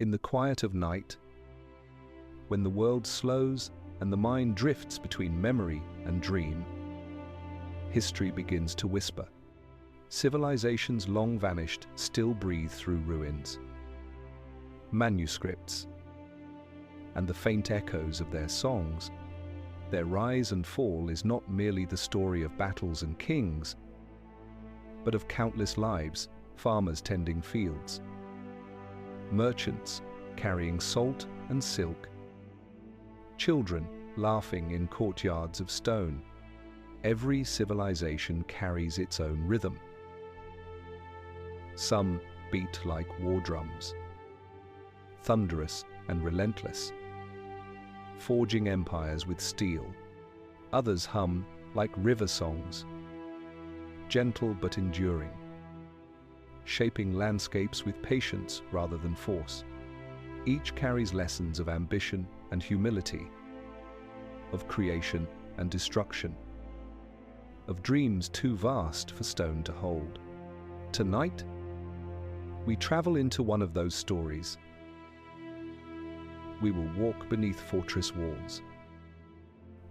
In the quiet of night, when the world slows and the mind drifts between memory and dream, history begins to whisper. Civilizations long vanished still breathe through ruins. Manuscripts and the faint echoes of their songs. Their rise and fall is not merely the story of battles and kings, but of countless lives, farmers tending fields, merchants carrying salt and silk, children laughing in courtyards of stone. Every civilization carries its own rhythm. Some beat like war drums, thunderous and relentless, forging empires with steel. Others hum like river songs, gentle but enduring, shaping landscapes with patience rather than force. Each carries lessons of ambition and humility, of creation and destruction, of dreams too vast for stone to hold. Tonight, we travel into one of those stories. We will walk beneath fortress walls,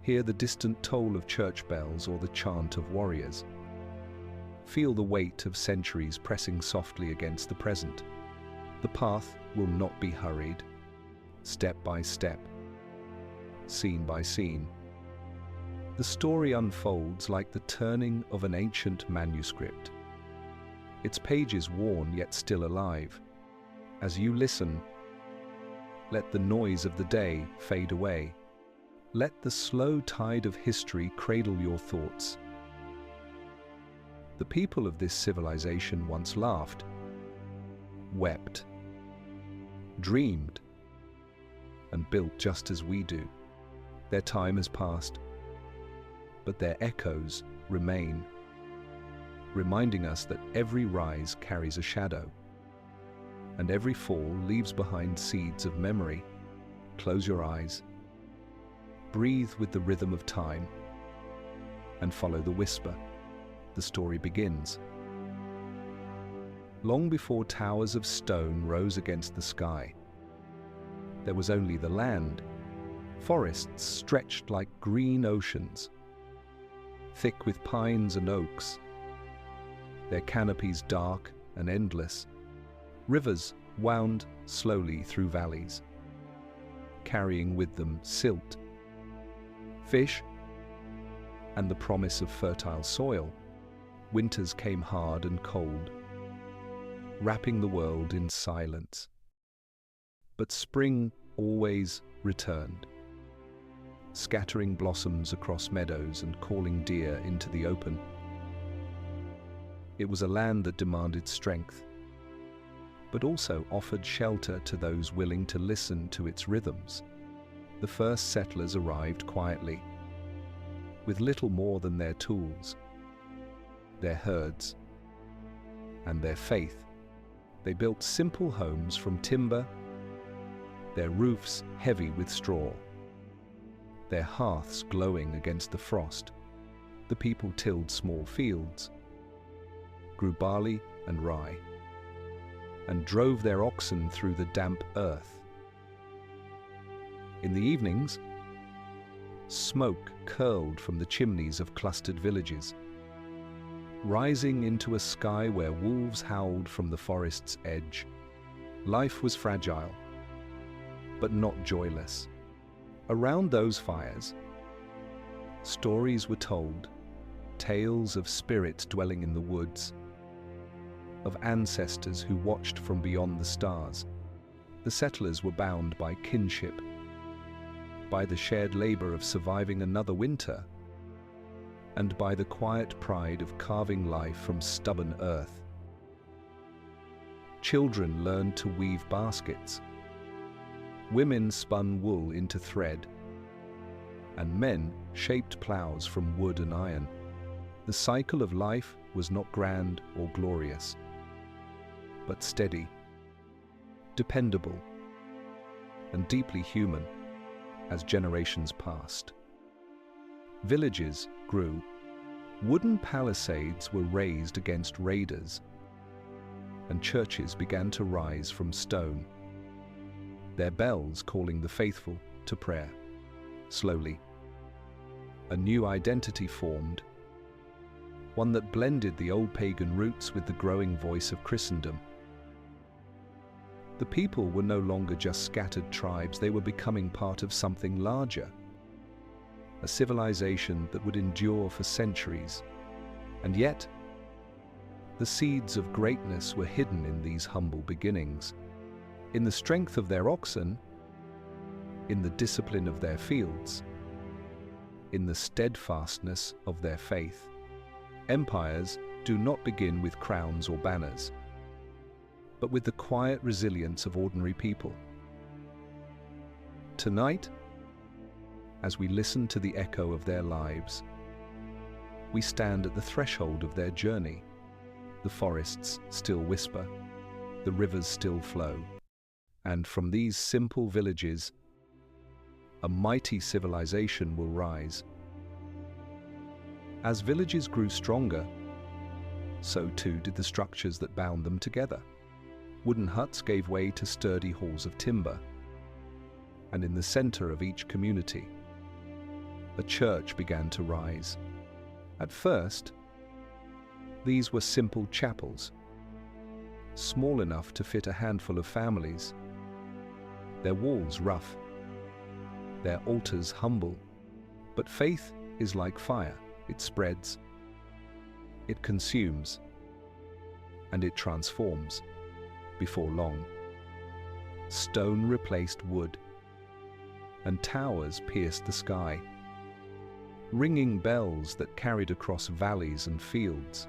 hear the distant toll of church bells or the chant of warriors, feel the weight of centuries pressing softly against the present. The path will not be hurried, step by step, scene by scene. The story unfolds like the turning of an ancient manuscript, its pages worn yet still alive. As you listen, let the noise of the day fade away. Let the slow tide of history cradle your thoughts. The people of this civilization once laughed, wept, dreamed, and built just as we do. Their time has passed, but their echoes remain, reminding us that every rise carries a shadow, and every fall leaves behind seeds of memory. Close your eyes, breathe with the rhythm of time, and follow the whisper. The story begins. Long before towers of stone rose against the sky, there was only the land. Forests stretched like green oceans, thick with pines and oaks, their canopies dark and endless. Rivers wound slowly through valleys, carrying with them silt, fish, and the promise of fertile soil. Winters came hard and cold, wrapping the world in silence. But spring always returned, scattering blossoms across meadows and calling deer into the open. It was a land that demanded strength, but also offered shelter to those willing to listen to its rhythms. The first settlers arrived quietly, with little more than their tools, their herds, and their faith. They built simple homes from timber, their roofs heavy with straw, their hearths glowing against the frost. The people tilled small fields, grew barley and rye, and drove their oxen through the damp earth. In the evenings, smoke curled from the chimneys of clustered villages, rising into a sky where wolves howled from the forest's edge. Life was fragile, but not joyless. Around those fires, stories were told, tales of spirits dwelling in the woods, of ancestors who watched from beyond the stars. The settlers were bound by kinship, by the shared labor of surviving another winter, and by the quiet pride of carving life from stubborn earth. Children learned to weave baskets, women spun wool into thread, and men shaped plows from wood and iron. The cycle of life was not grand or glorious, but steady, dependable, and deeply human. As generations passed, villages grew. Wooden palisades were raised against raiders, and churches began to rise from stone. their bells calling the faithful to prayer. Slowly, a new identity formed, one that blended the old pagan roots with the growing voice of Christendom. The people were no longer just scattered tribes, they were becoming part of something larger, a civilization that would endure for centuries. And yet, the seeds of greatness were hidden in these humble beginnings, in the strength of their oxen, in the discipline of their fields, in the steadfastness of their faith. Empires do not begin with crowns or banners, but with the quiet resilience of ordinary people. Tonight, as we listen to the echo of their lives, we stand at the threshold of their journey. The forests still whisper, the rivers still flow, and from these simple villages, a mighty civilization will rise. As villages grew stronger, so too did the structures that bound them together. Wooden huts gave way to sturdy halls of timber, and in the center of each community, a church began to rise. At first, these were simple chapels, small enough to fit a handful of families, their walls rough, their altars humble. But faith is like fire. It spreads, it consumes, and it transforms. Before long, stone replaced wood, and towers pierced the sky, ringing bells that carried across valleys and fields.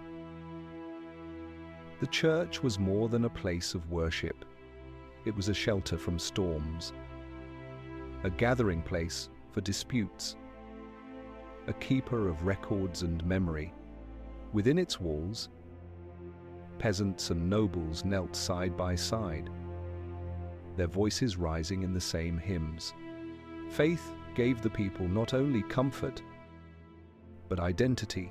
The church was more than a place of worship. It was a shelter from storms, a gathering place for disputes, a keeper of records and memory. Within its walls, peasants and nobles knelt side by side, their voices rising in the same hymns. Faith gave the people not only comfort, but identity.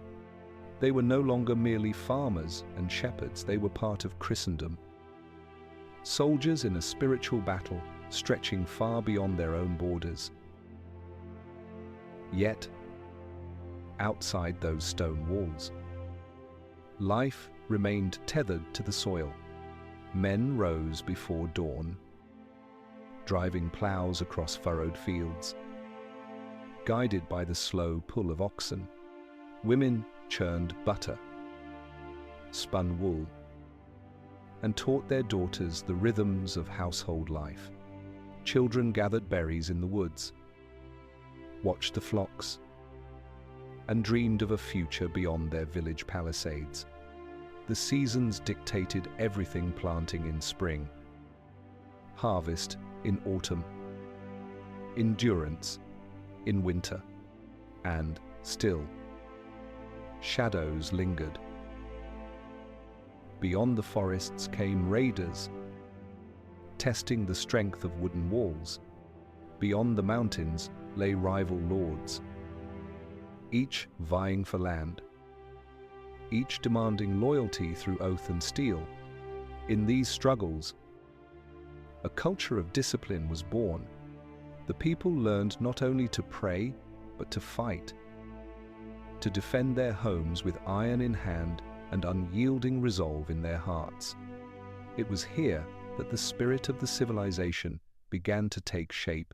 They were no longer merely farmers and shepherds, they were part of Christendom. Soldiers in a spiritual battle, stretching far beyond their own borders. Yet, outside those stone walls, life remained tethered to the soil. Men rose before dawn, driving plows across furrowed fields, guided by the slow pull of oxen. Women churned butter, spun wool, and taught their daughters the rhythms of household life. Children gathered berries in the woods, watched the flocks, and dreamed of a future beyond their village palisades. The seasons dictated everything: planting in spring, harvest in autumn, endurance in winter, and still, shadows lingered. Beyond the forests came raiders, testing the strength of wooden walls. Beyond the mountains lay rival lords, each vying for land, each demanding loyalty through oath and steel. In these struggles, a culture of discipline was born. The people learned not only to pray, but to fight, to defend their homes with iron in hand and unyielding resolve in their hearts. It was here that the spirit of the civilization began to take shape.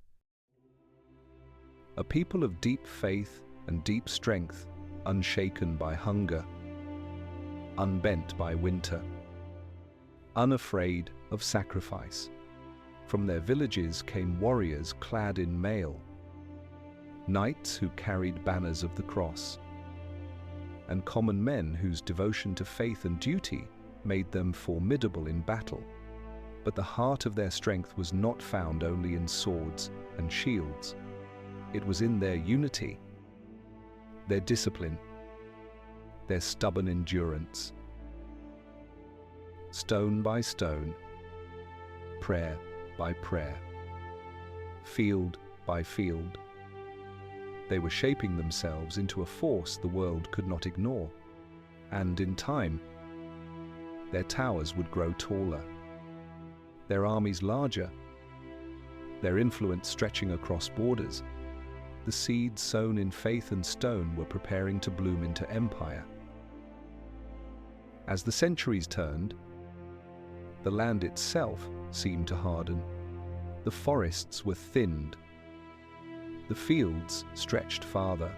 A people of deep faith and deep strength, unshaken by hunger, unbent by winter, unafraid of sacrifice. From their villages came warriors clad in mail, knights who carried banners of the cross, and common men whose devotion to faith and duty made them formidable in battle. But the heart of their strength was not found only in swords and shields. It was in their unity, their discipline, their stubborn endurance. Stone by stone, prayer by prayer, field by field, they were shaping themselves into a force the world could not ignore. And in time, their towers would grow taller, their armies larger, their influence stretching across borders. The seeds sown in faith and stone were preparing to bloom into empire. As the centuries turned, the land itself seemed to harden. The forests were thinned. The fields stretched farther,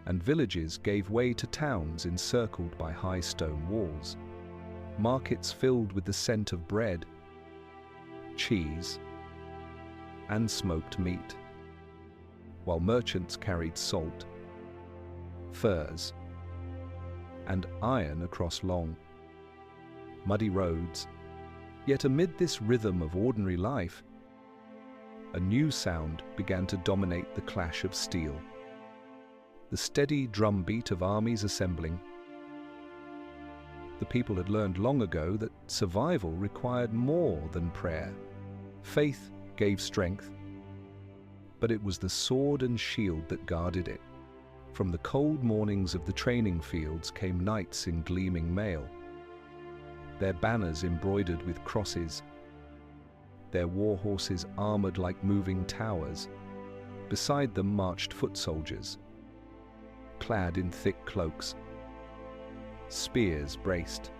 and villages gave way to towns encircled by high stone walls. Markets filled with the scent of bread, cheese, and smoked meat, while merchants carried salt, furs, and iron across long, muddy roads. Yet amid this rhythm of ordinary life, a new sound began to dominate the clash of steel. The steady drumbeat of armies assembling. The people had learned long ago that survival required more than prayer. Faith gave strength, but it was the sword and shield that guarded it. From the cold mornings of the training fields came knights in gleaming mail, their banners embroidered with crosses, their war horses armored like moving towers. Beside them marched foot soldiers, clad in thick cloaks, spears braced,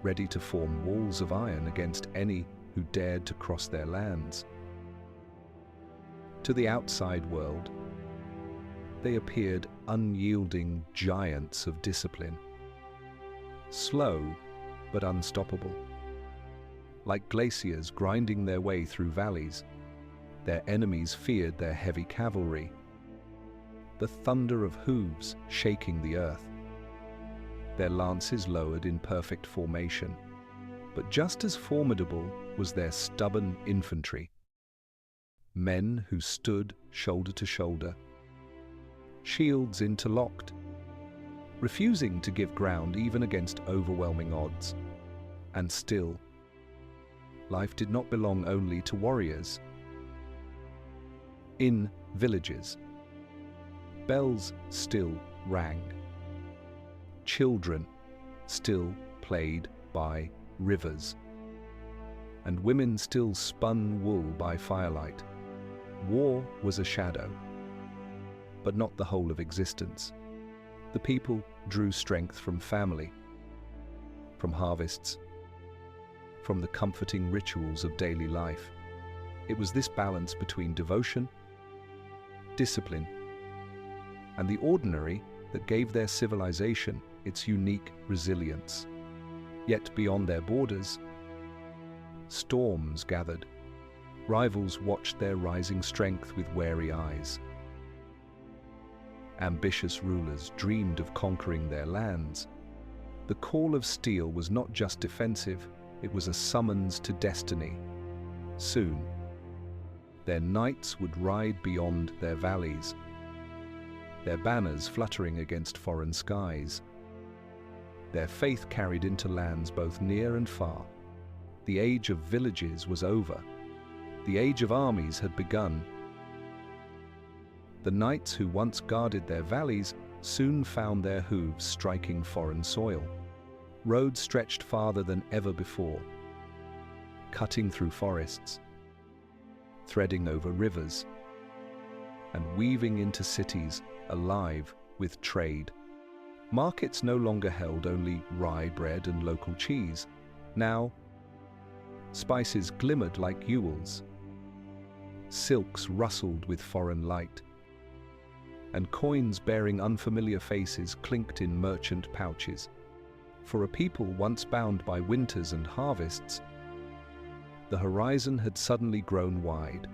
ready to form walls of iron against any who dared to cross their lands. To the outside world, they appeared unyielding giants of discipline, slow but unstoppable. Like glaciers grinding their way through valleys, their enemies feared their heavy cavalry, the thunder of hooves shaking the earth, their lances lowered in perfect formation. But just as formidable was their stubborn infantry, men who stood shoulder to shoulder, shields interlocked, refusing to give ground even against overwhelming odds. And still, life did not belong only to warriors. In villages, bells still rang. Children still played by rivers, and women still spun wool by firelight. War was a shadow, but not the whole of existence. The people drew strength from family, from harvests, from the comforting rituals of daily life. It was this balance between devotion, discipline, and the ordinary that gave their civilization its unique resilience. Yet beyond their borders, storms gathered. Rivals watched their rising strength with wary eyes. Ambitious rulers dreamed of conquering their lands. The call of steel was not just defensive, it was a summons to destiny. Soon, their knights would ride beyond their valleys, their banners fluttering against foreign skies, their faith carried into lands both near and far. The age of villages was over. The age of armies had begun. The knights who once guarded their valleys soon found their hooves striking foreign soil. Roads stretched farther than ever before, cutting through forests, threading over rivers, and weaving into cities alive with trade. Markets no longer held only rye bread and local cheese. Now, spices glimmered like jewels, silks rustled with foreign light, and coins bearing unfamiliar faces clinked in merchant pouches. For a people once bound by winters and harvests, the horizon had suddenly grown wide.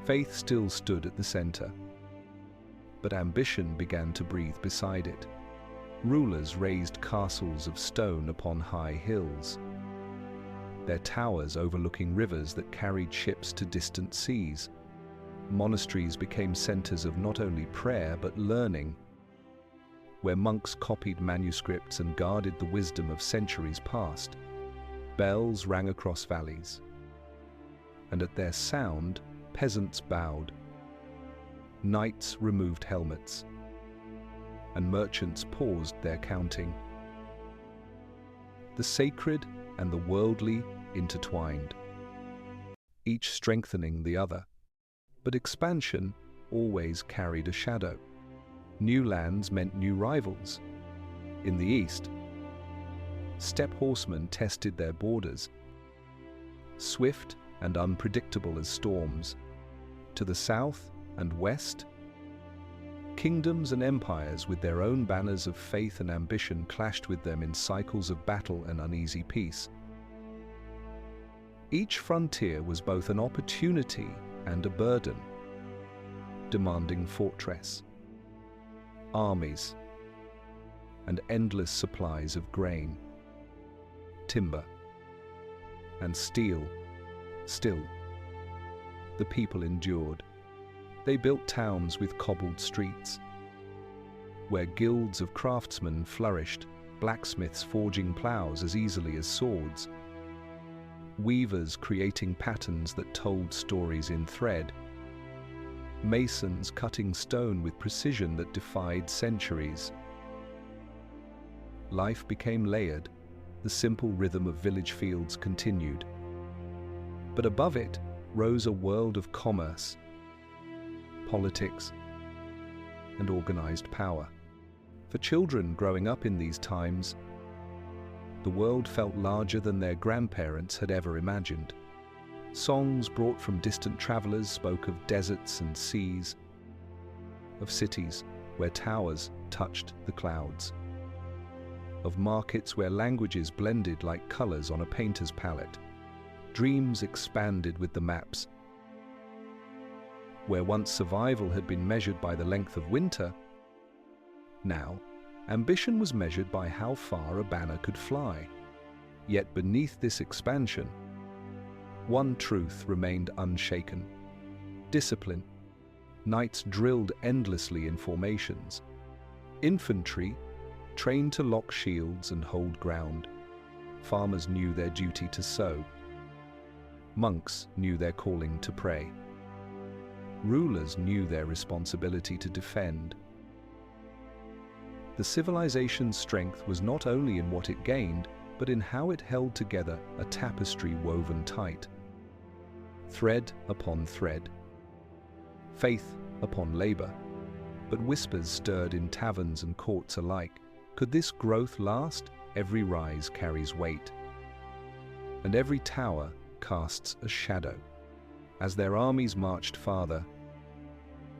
Faith still stood at the center, but ambition began to breathe beside it. Rulers raised castles of stone upon high hills, their towers overlooking rivers that carried ships to distant seas. Monasteries became centers of not only prayer but learning, where monks copied manuscripts and guarded the wisdom of centuries past. Bells rang across valleys, and at their sound, peasants bowed. Knights removed helmets, and merchants paused their counting. The sacred and the worldly intertwined. each strengthening the other. But expansion always carried a shadow. New lands meant new rivals. In the east, steppe horsemen tested their borders, swift and unpredictable as storms. To the south and west, kingdoms and empires with their own banners of faith and ambition clashed with them in cycles of battle and uneasy peace. Each frontier was both an opportunity and a burden, demanding fortress, armies, and endless supplies of grain, timber, and steel. Still, the people endured. They built towns with cobbled streets, where guilds of craftsmen flourished, blacksmiths forging plows as easily as swords, weavers creating patterns that told stories in thread, masons cutting stone with precision that defied centuries. Life became layered, the simple rhythm of village fields continued. But above it rose a world of commerce, politics, and organized power. For children growing up in these times, the world felt larger than their grandparents had ever imagined. Songs brought from distant travelers spoke of deserts and seas, of cities where towers touched the clouds, of markets where languages blended like colors on a painter's palette. Dreams expanded with the maps. Where once survival had been measured by the length of winter, now ambition was measured by how far a banner could fly. Yet beneath this expansion, one truth remained unshaken: discipline. Knights drilled endlessly in formations. Infantry trained to lock shields and hold ground. Farmers knew their duty to sow. Monks knew their calling to pray. Rulers knew their responsibility to defend. The civilization's strength was not only in what it gained, but in how it held together a tapestry woven tight. Thread upon thread, faith upon labor. But whispers stirred in taverns and courts alike. Could this growth last? Every rise carries weight, and every tower casts a shadow. As their armies marched farther,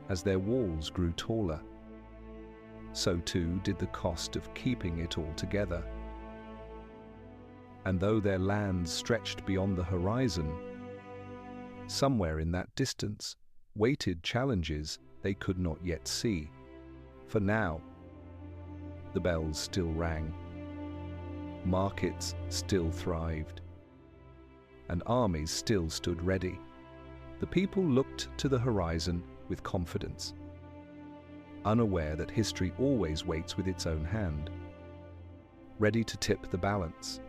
as their walls grew taller, so too did the cost of keeping it all together. And though their lands stretched beyond the horizon, somewhere in that distance waited challenges they could not yet see. For now, the bells still rang, markets still thrived, and armies still stood ready. The people looked to the horizon with confidence, unaware that history always waits with its own hand, ready to tip the balance.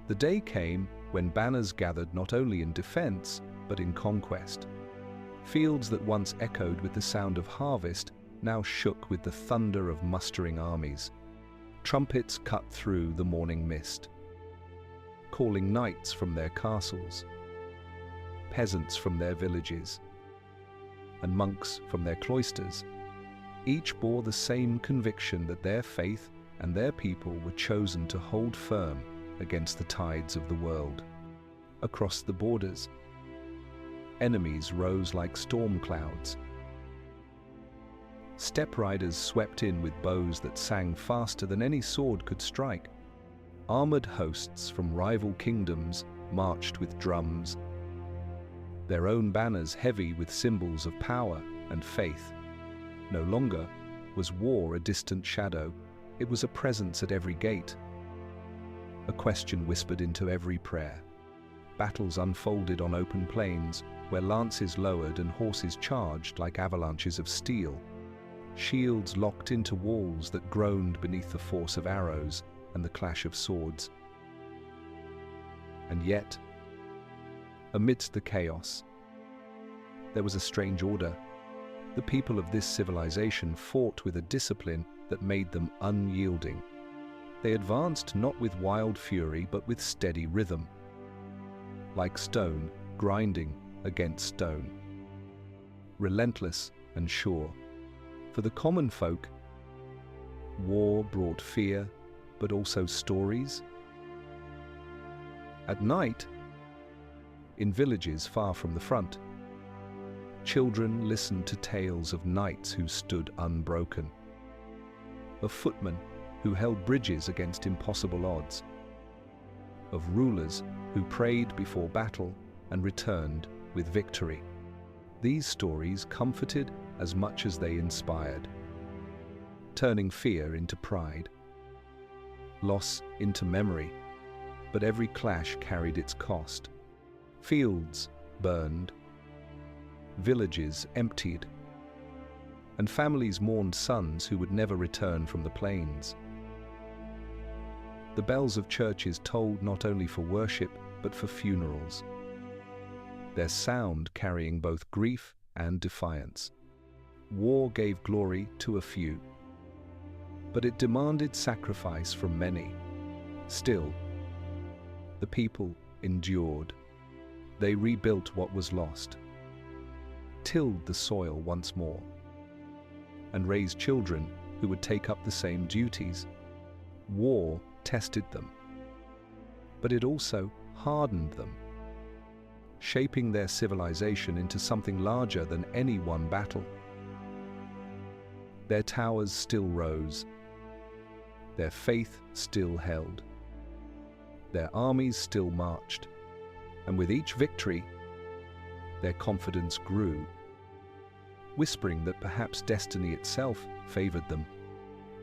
The day came when banners gathered not only in defense, but in conquest. Fields that once echoed with the sound of harvest now shook with the thunder of mustering armies. Trumpets cut through the morning mist, calling knights from their castles, peasants from their villages, and monks from their cloisters. Each bore the same conviction that their faith and their people were chosen to hold firm against the tides of the world. Across the borders, enemies rose like storm clouds. Steppe riders swept in with bows that sang faster than any sword could strike. Armored hosts from rival kingdoms marched with drums, their own banners heavy with symbols of power and faith. No longer was war a distant shadow, it was a presence at every gate, a question whispered into every prayer. Battles unfolded on open plains, where lances lowered and horses charged like avalanches of steel. Shields locked into walls that groaned beneath the force of arrows and the clash of swords. And yet, amidst the chaos, there was a strange order. The people of this civilization fought with a discipline that made them unyielding. They advanced not with wild fury, but with steady rhythm. like stone grinding against stone. Relentless and sure. For the common folk, war brought fear, but also stories. At night, in villages far from the front, children listened to tales of knights who stood unbroken, of footmen who held bridges against impossible odds, of rulers who prayed before battle and returned with victory. These stories comforted as much as they inspired, turning fear into pride, loss into memory, but every clash carried its cost. Fields burned, villages emptied, and families mourned sons who would never return from the plains. The bells of churches tolled not only for worship, but for funerals, their sound carrying both grief and defiance. War gave glory to a few, but it demanded sacrifice from many. Still, the people endured. They rebuilt what was lost, tilled the soil once more, and raised children who would take up the same duties. War tested them, but it also hardened them, shaping their civilization into something larger than any one battle. Their towers still rose, their faith still held, their armies still marched, and with each victory, their confidence grew, whispering that perhaps destiny itself favored them.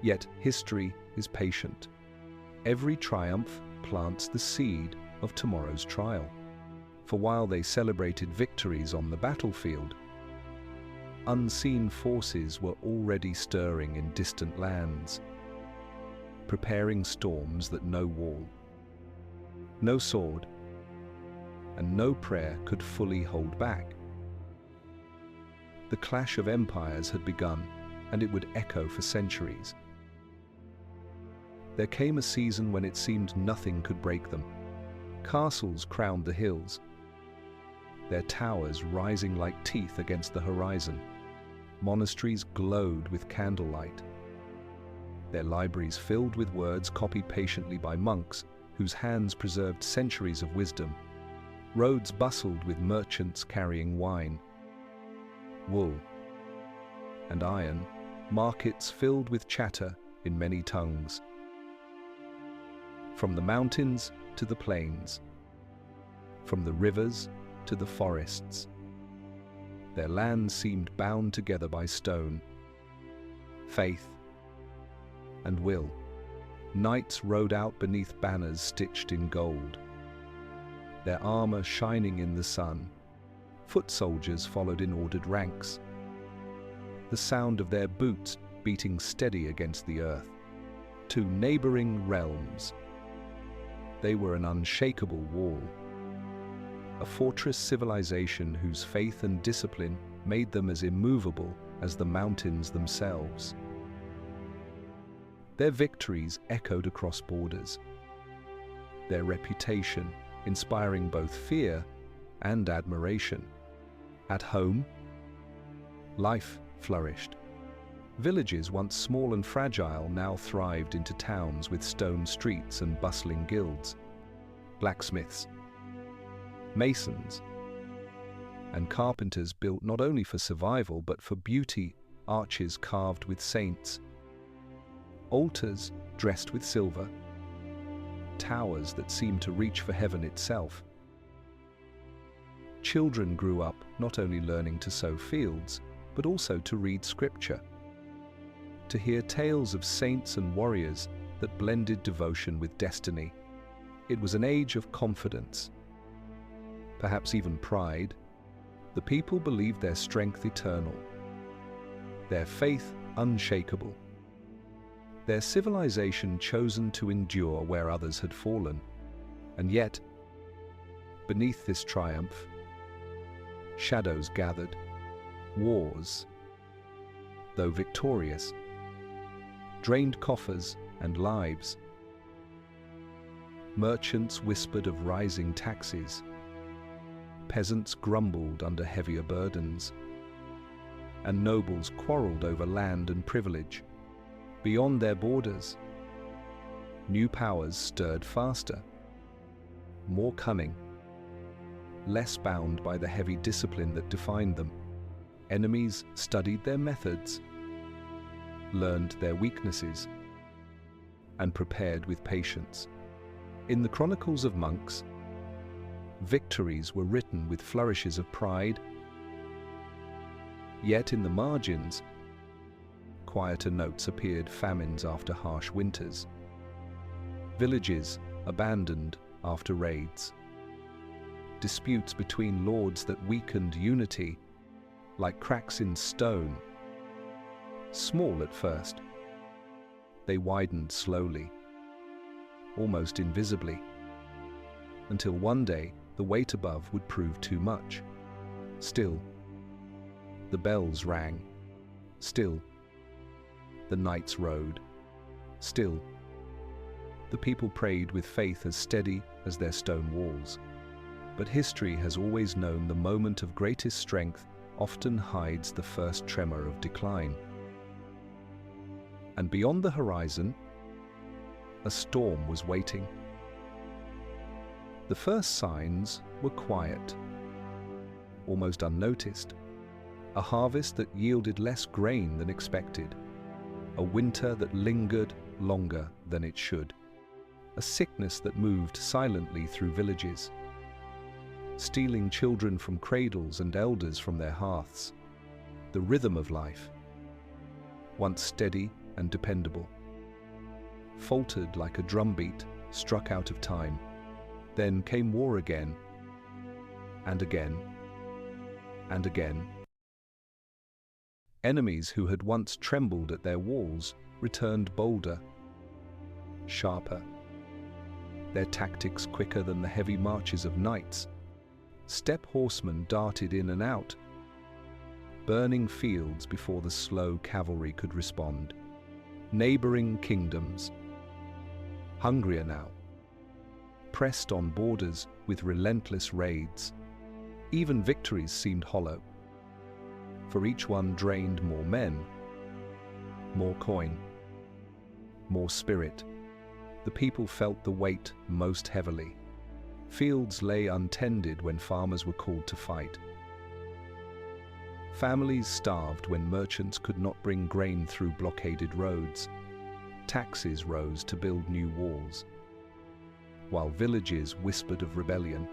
Yet history is patient. Every triumph plants the seed of tomorrow's trial. For while they celebrated victories on the battlefield, unseen forces were already stirring in distant lands, preparing storms that no wall, no sword, and no prayer could fully hold back. The clash of empires had begun, and it would echo for centuries. There came a season when it seemed nothing could break them. Castles crowned the hills, their towers rising like teeth against the horizon. Monasteries glowed with candlelight, their libraries filled with words copied patiently by monks whose hands preserved centuries of wisdom. Roads bustled with merchants carrying wine, wool, and iron, markets filled with chatter in many tongues. From the mountains to the plains, from the rivers to the forests, their lands seemed bound together by stone, faith, and will. Knights rode out beneath banners stitched in gold, their armor shining in the sun. Foot soldiers followed in ordered ranks, the sound of their boots beating steady against the earth. To neighboring realms, they were an unshakable wall, a fortress civilization whose faith and discipline made them as immovable as the mountains themselves. Their victories echoed across borders, their reputation inspiring both fear and admiration. At home, life flourished. Villages once small and fragile now thrived into towns with stone streets and bustling guilds. Blacksmiths, masons, and carpenters built not only for survival but for beauty, arches carved with saints, altars dressed with silver, towers that seemed to reach for heaven itself. Children grew up not only learning to sow fields, but also to read scripture, to hear tales of saints and warriors that blended devotion with destiny. It was an age of confidence, perhaps even pride. The people believed their strength eternal, their faith unshakable, their civilization chosen to endure where others had fallen. And yet, beneath this triumph, shadows gathered. Wars, though victorious, drained coffers and lives. Merchants whispered of rising taxes, Peasants grumbled under heavier burdens, and nobles quarreled over land and privilege. Beyond their borders, new powers stirred faster, more cunning, less bound by the heavy discipline that defined them. Enemies studied their methods, learned their weaknesses, and prepared with patience. In the chronicles of monks, victories were written with flourishes of pride, yet in the margins, quieter notes appeared: famines after harsh winters, villages abandoned after raids, disputes between lords that weakened unity like cracks in stone. Small at first, they widened slowly, almost invisibly, until one day the weight above would prove too much. Still, the bells rang. Still, the knights rode. Still, the people prayed with faith as steady as their stone walls. But history has always known the moment of greatest strength often hides the first tremor of decline. And beyond the horizon, a storm was waiting. The first signs were quiet, almost unnoticed. A harvest that yielded less grain than expected. A winter that lingered longer than it should. A sickness that moved silently through villages, stealing children from cradles and elders from their hearths. The rhythm of life, once steady and dependable, faltered like a drumbeat struck out of time. Then came war again, and again, and again. Enemies who had once trembled at their walls returned bolder, sharper, their tactics quicker than the heavy marches of knights. Steppe horsemen darted in and out, burning fields before the slow cavalry could respond. Neighboring kingdoms, hungrier now, pressed on borders with relentless raids. Even victories seemed hollow, for each one drained more men, more coin, more spirit. The people felt the weight most heavily. Fields lay untended when farmers were called to fight. Families starved when merchants could not bring grain through blockaded roads. Taxes rose to build new walls, while villages whispered of rebellion.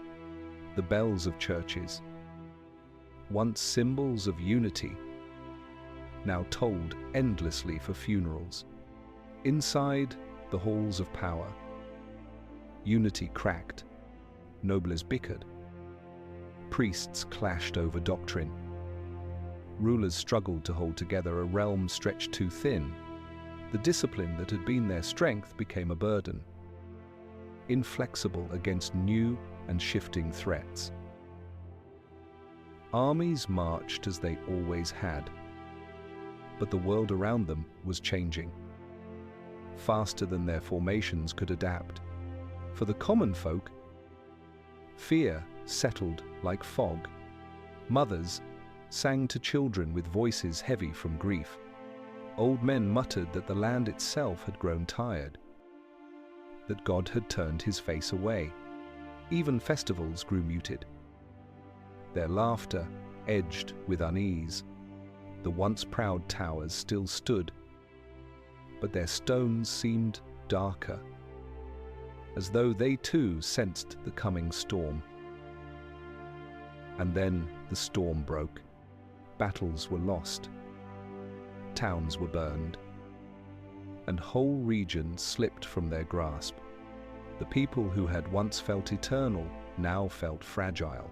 The bells of churches, once symbols of unity, now tolled endlessly for funerals. Inside the halls of power, unity cracked, nobles bickered, priests clashed over doctrine. Rulers struggled to hold together a realm stretched too thin. The discipline that had been their strength became a burden, inflexible against new and shifting threats. Armies marched as they always had, but the world around them was changing, faster than their formations could adapt. For the common folk, fear settled like fog. Mothers sang to children with voices heavy from grief. Old men muttered that the land itself had grown tired, that God had turned his face away. Even festivals grew muted, their laughter edged with unease. The once proud towers still stood, but their stones seemed darker, as though they too sensed the coming storm. And then the storm broke. Battles were lost, towns were burned, and whole regions slipped from their grasp. The people who had once felt eternal now felt fragile,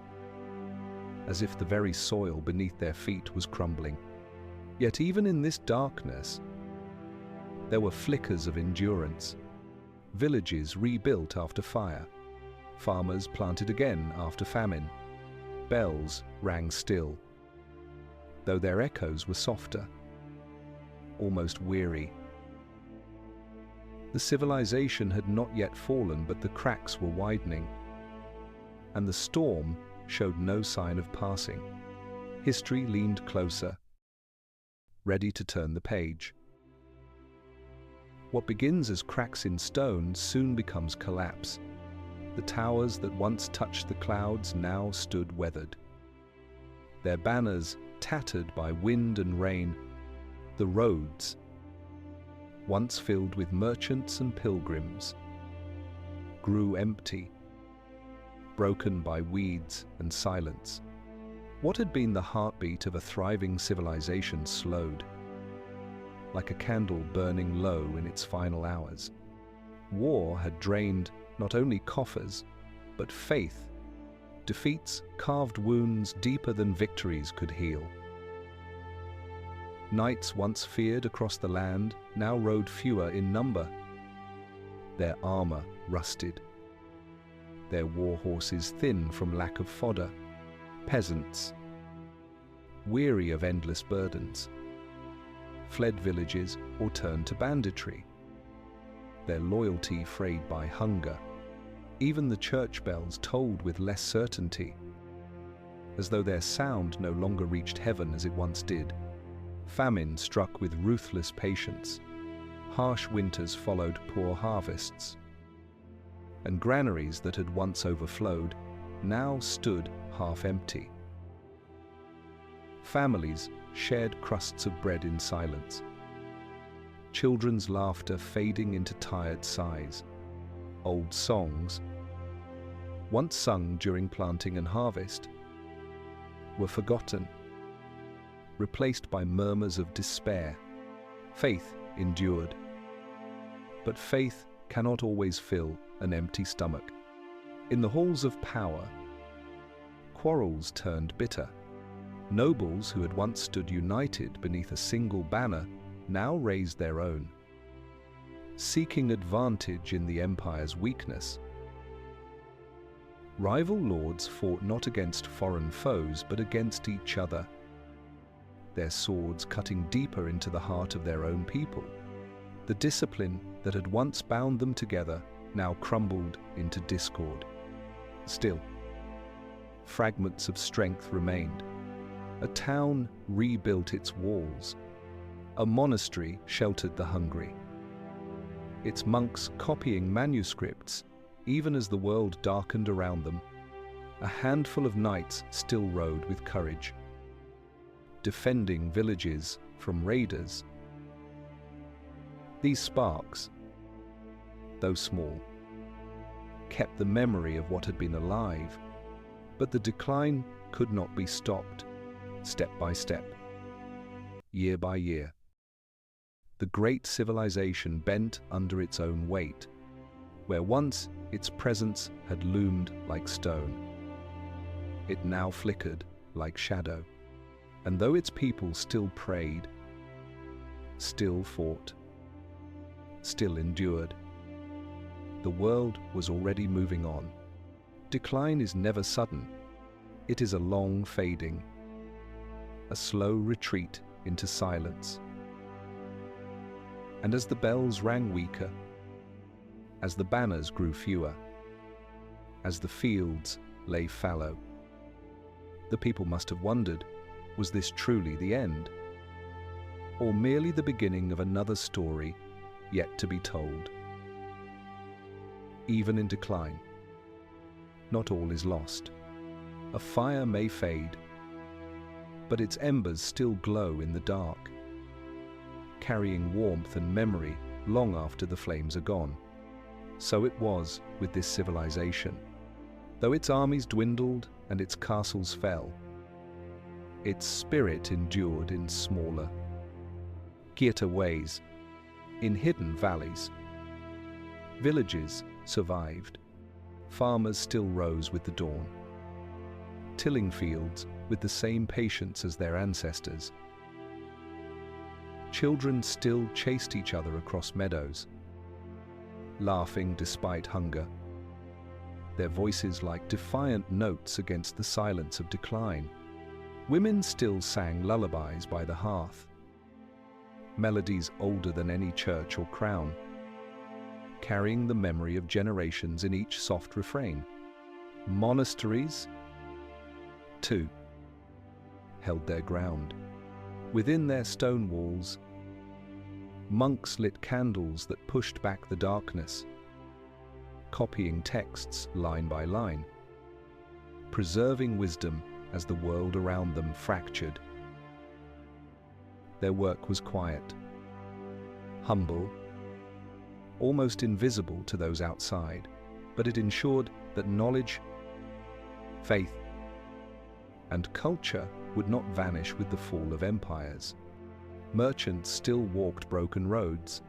as if the very soil beneath their feet was crumbling. Yet even in this darkness, there were flickers of endurance. Villages rebuilt after fire, farmers planted again after famine. Bells rang still, though their echoes were softer, almost weary. The civilization had not yet fallen, but the cracks were widening, and the storm showed no sign of passing. History leaned closer, ready to turn the page. What begins as cracks in stone soon becomes collapse. The towers that once touched the clouds now stood weathered, their banners tattered by wind and rain. The roads, once filled with merchants and pilgrims, grew empty, broken by weeds and silence. What had been the heartbeat of a thriving civilization slowed, like a candle burning low in its final hours. War had drained not only coffers, but faith. Defeats carved wounds deeper than victories could heal. Knights once feared across the land now rode fewer in number. Their armor rusted, their war horses thin from lack of fodder. Peasants, weary of endless burdens, fled villages or turned to banditry, their loyalty frayed by hunger. Even the church bells tolled with less certainty, as though their sound no longer reached heaven as it once did. Famine struck with ruthless patience. Harsh winters followed poor harvests, and granaries that had once overflowed now stood half empty. Families shared crusts of bread in silence, children's laughter fading into tired sighs. Old songs, once sung during planting and harvest, were forgotten, replaced by murmurs of despair. Faith endured, but faith cannot always fill an empty stomach. In the halls of power, quarrels turned bitter. Nobles who had once stood united beneath a single banner now raised their own, seeking advantage in the empire's weakness. Rival lords fought not against foreign foes, but against each other, their swords cutting deeper into the heart of their own people. The discipline that had once bound them together now crumbled into discord. Still, fragments of strength remained. A town rebuilt its walls. A monastery sheltered the hungry, its monks copying manuscripts even as the world darkened around them. A handful of knights still rode with courage, defending villages from raiders. These sparks, though small, kept the memory of what had been alive, but the decline could not be stopped. Step by step, year by year, the great civilization bent under its own weight. Where once its presence had loomed like stone, it now flickered like shadow. And though its people still prayed, still fought, still endured, the world was already moving on. Decline is never sudden. It is a long fading, a slow retreat into silence. And as the bells rang weaker, as the banners grew fewer, as the fields lay fallow, the people must have wondered, was this truly the end? Or merely the beginning of another story yet to be told? Even in decline, not all is lost. A fire may fade, but its embers still glow in the dark, carrying warmth and memory long after the flames are gone. So it was with this civilization. Though its armies dwindled and its castles fell, its spirit endured in smaller, quieter ways, in hidden valleys. Villages survived. Farmers still rose with the dawn, tilling fields with the same patience as their ancestors. Children still chased each other across meadows, laughing despite hunger, their voices like defiant notes against the silence of decline. Women still sang lullabies by the hearth, melodies older than any church or crown, carrying the memory of generations in each soft refrain. Monasteries, too, held their ground. Within their stone walls, monks lit candles that pushed back the darkness, copying texts line by line, preserving wisdom as the world around them fractured. Their work was quiet, humble, almost invisible to those outside, but it ensured that knowledge, faith, and culture would not vanish with the fall of empires. Merchants still walked broken roads,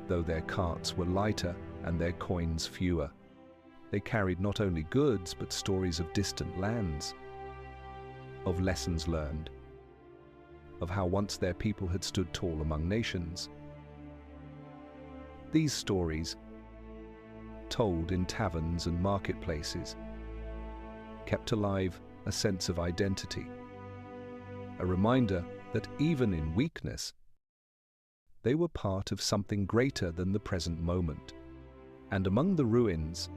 though their carts were lighter and their coins fewer. They carried not only goods, but stories of distant lands, of lessons learned, of how once their people had stood tall among nations. These stories, told in taverns and marketplaces, kept alive a sense of identity, a reminder that even in weakness, they were part of something greater than the present moment. And among the ruins,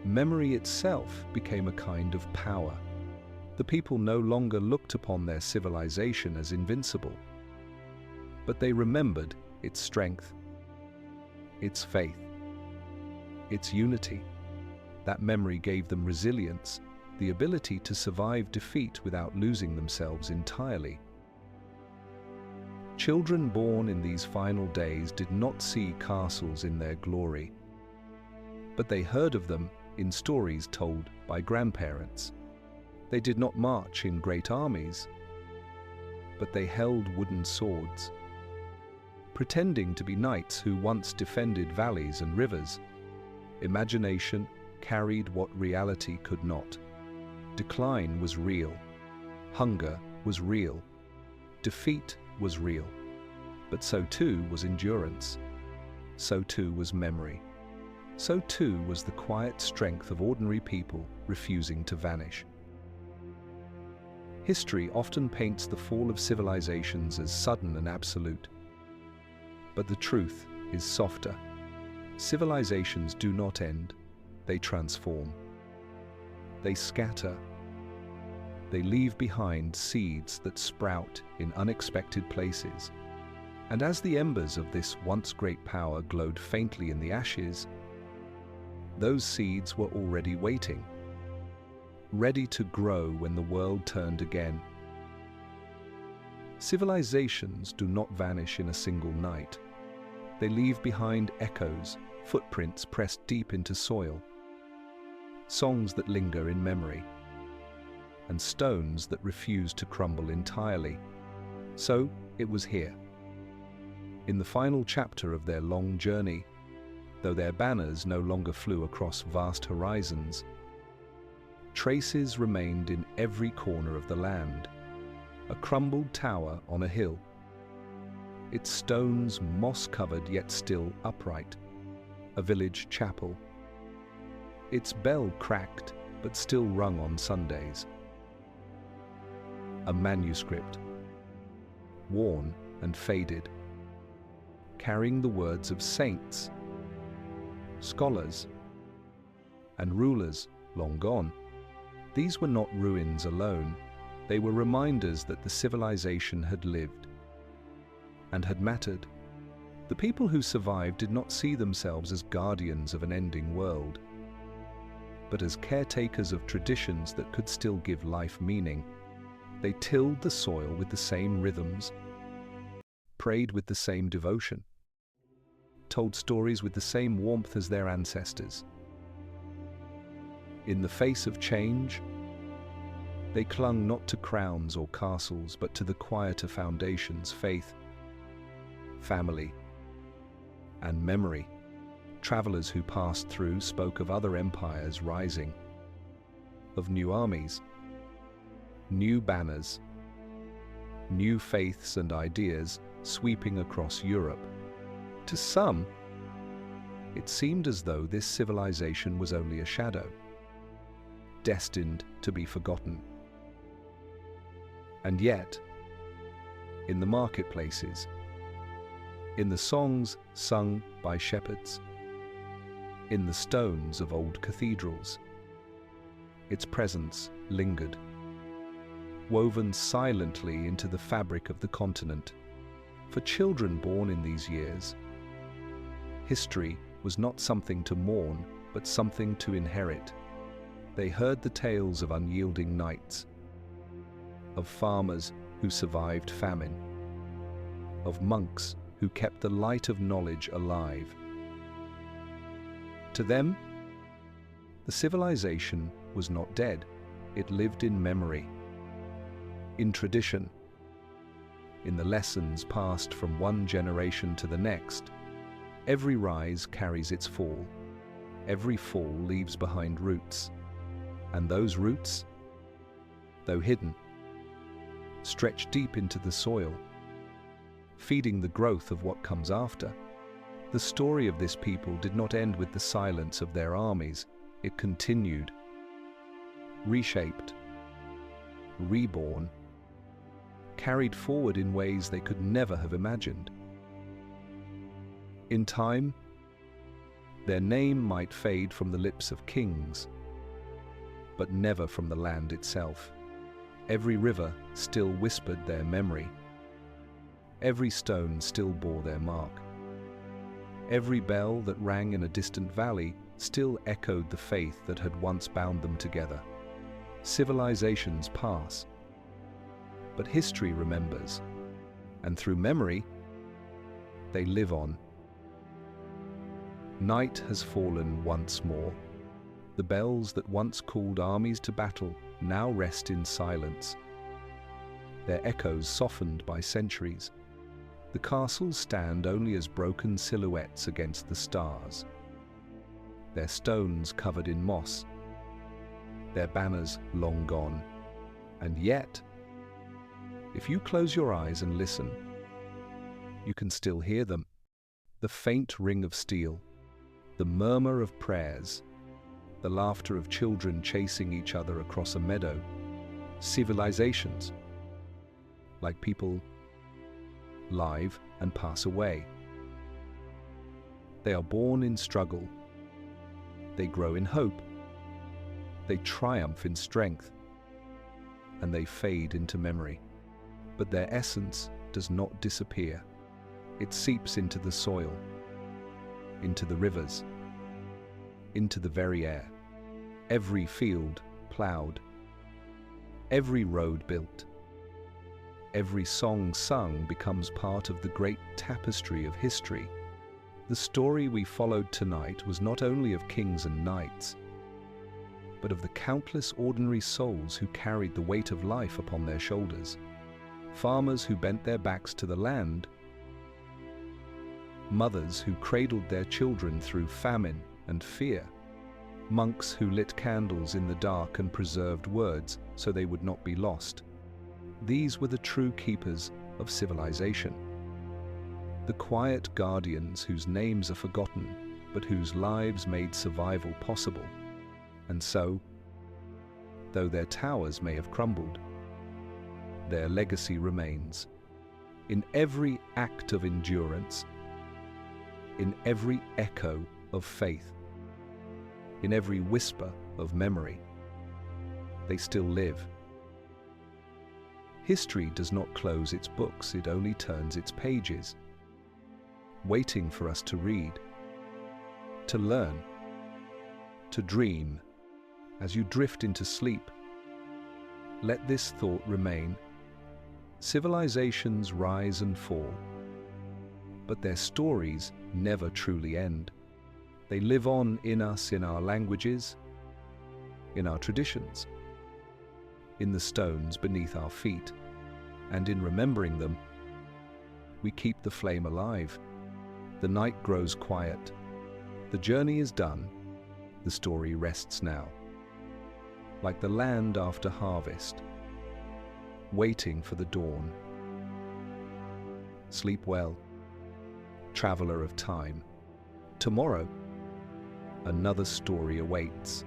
memory itself became a kind of power. The people no longer looked upon their civilization as invincible, but they remembered its strength, its faith, its unity. That memory gave them resilience, the ability to survive defeat without losing themselves entirely. Children born in these final days did not see castles in their glory, but they heard of them in stories told by grandparents. They did not march in great armies, but they held wooden swords, pretending to be knights who once defended valleys and rivers. Imagination carried what reality could not. Decline was real, hunger was real, defeat was real, but so too was endurance, so too was memory, so too was the quiet strength of ordinary people refusing to vanish. History often paints the fall of civilizations as sudden and absolute, but the truth is softer. Civilizations do not end, they transform. They scatter. They leave behind seeds that sprout in unexpected places. And as the embers of this once great power glowed faintly in the ashes, those seeds were already waiting, ready to grow when the world turned again. Civilizations do not vanish in a single night. They leave behind echoes, footprints pressed deep into soil, songs that linger in memory, and stones that refuse to crumble entirely. So it was here, in the final chapter of their long journey, though their banners no longer flew across vast horizons, traces remained in every corner of the land. A crumbled tower on a hill, its stones moss-covered yet still upright. A village chapel, its bell cracked but still rung on Sundays. A manuscript, worn and faded, carrying the words of saints, scholars, and rulers long gone. These were not ruins alone. They were reminders that the civilization had lived and had mattered. The people who survived did not see themselves as guardians of an ending world, but as caretakers of traditions that could still give life meaning. They tilled the soil with the same rhythms, prayed with the same devotion, told stories with the same warmth as their ancestors. In the face of change, they clung not to crowns or castles, but to the quieter foundations: faith, family, and memory. Travelers who passed through spoke of other empires rising, of new armies, new banners, new faiths and ideas sweeping across Europe. To some, it seemed as though this civilization was only a shadow, destined to be forgotten. And yet, in the marketplaces, in the songs sung by shepherds, in the stones of old cathedrals, its presence lingered, woven silently into the fabric of the continent. For children born in these years, history was not something to mourn, but something to inherit. They heard the tales of unyielding knights, of farmers who survived famine, of monks who kept the light of knowledge alive. To them, the civilization was not dead. It lived in memory, in tradition, in the lessons passed from one generation to the next. Every rise carries its fall. Every fall leaves behind roots. And those roots, though hidden, stretch deep into the soil, feeding the growth of what comes after. The story of this people did not end with the silence of their armies. It continued, reshaped, reborn, carried forward in ways they could never have imagined. In time, their name might fade from the lips of kings, but never from the land itself. Every river still whispered their memory. Every stone still bore their mark. Every bell that rang in a distant valley still echoed the faith that had once bound them together. Civilizations pass, but history remembers, and through memory, they live on. Night has fallen once more. The bells that once called armies to battle now rest in silence, their echoes softened by centuries. The castles stand only as broken silhouettes against the stars, their stones covered in moss, their banners long gone. And yet, if you close your eyes and listen, you can still hear them. The faint ring of steel, the murmur of prayers, the laughter of children chasing each other across a meadow. Civilizations, like people, live and pass away. They are born in struggle. They grow in hope. They triumph in strength. And they fade into memory. But their essence does not disappear. It seeps into the soil, into the rivers, into the very air. Every field plowed, every road built, every song sung becomes part of the great tapestry of history. The story we followed tonight was not only of kings and knights, but of the countless ordinary souls who carried the weight of life upon their shoulders. Farmers who bent their backs to the land, mothers who cradled their children through famine and fear, monks who lit candles in the dark and preserved words so they would not be lost. These were the true keepers of civilization. The quiet guardians whose names are forgotten, but whose lives made survival possible. And so, though their towers may have crumbled, their legacy remains. In every act of endurance, in every echo of faith, in every whisper of memory, they still live. History does not close its books, it only turns its pages, waiting for us to read, to learn, to dream. As you drift into sleep, let this thought remain. Civilizations rise and fall, but their stories never truly end. They live on in us, in our languages, in our traditions, in the stones beneath our feet, and in remembering them, we keep the flame alive. The night grows quiet. The journey is done. The story rests now, like the land after harvest, waiting for the dawn. Sleep well, traveler of time. Tomorrow, another story awaits.